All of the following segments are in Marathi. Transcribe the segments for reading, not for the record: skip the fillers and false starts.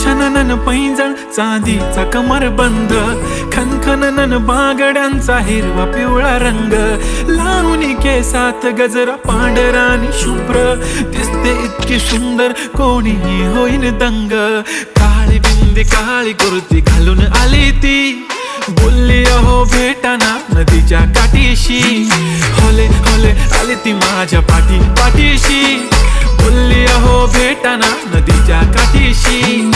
छननन पैंजण चांदीचा कमरबंद, खनखनन बागड्यांचा हिरवा पिवळा रंग, लावणी केसात गजरा पांढरा आणि शुभ्र, दिसते इतकी सुंदर कोणीही होईन दंग. काळी बिंदी काळी कुर्ती घालून आली ती, बोलली अहो भेटाना नदीच्या काठीशी. होले होले आली ती माझ्या पाठीशी, बोलली अहो भेटाना नदीच्या काठीशी.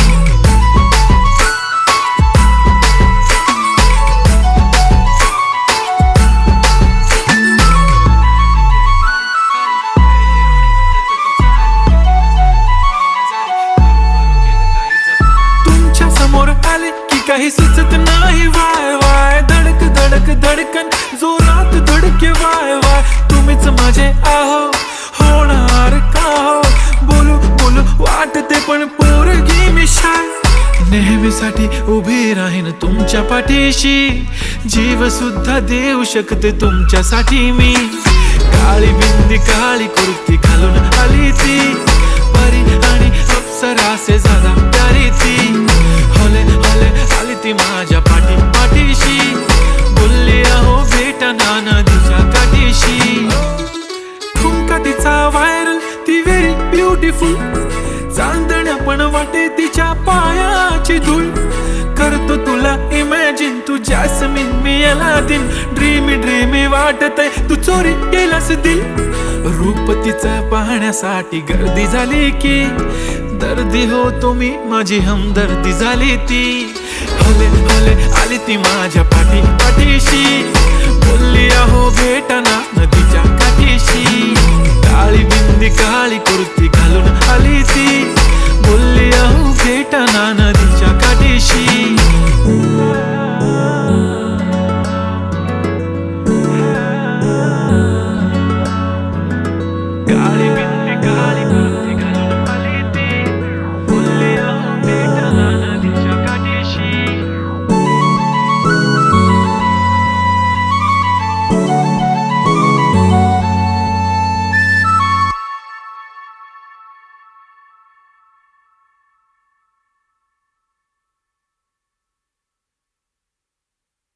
तुमच्या समोर आले की काही सुचत नाही, वाय वाय धडक धडक धडकन जोरात धडके, वाय वाय तुम्हीच माझे आहो, होणार का हो, बोलू बोलू वाटते पण पोरगी मी शाय. नेहमीसाठी उभी राहीन तुमच्या पाठीशी, जीव सुद्धा देऊ शकते तुमच्यासाठी मी. काळी बिंदी काळी कुर्ती घालून आली ती, परी आणि अप्सरासे झाला प्यारी ती. होले होले आली ती माझ्या पाठीशी, बोलली अहो भेटाना नदीच्या काठीशी. ठुमका तिचा व्हायरल, ती व्हेरी ब्युटिफुल, चांदण्या पण वाटे तिच्या पायाची धूळ. करतो तुला इमॅजिन तू जॅस्मिन मी अलादीन, ड्रीमी ड्रीमी वाटतय तू चोरी केलास दिल. रूप तिचं पाहण्यासाठी गर्दी झाली की, दर्दी हो तुम्ही माझी हमदर्दी झाली ती. होले होले आली ती माझ्या पाठीशी, बोलली अहो भेटाना नदीच्या काठीशी. काळी बिंदी काळी कुर्ती घालून आली ती, बोलली अहो भेटाना नदीच्या काठीशी. काळी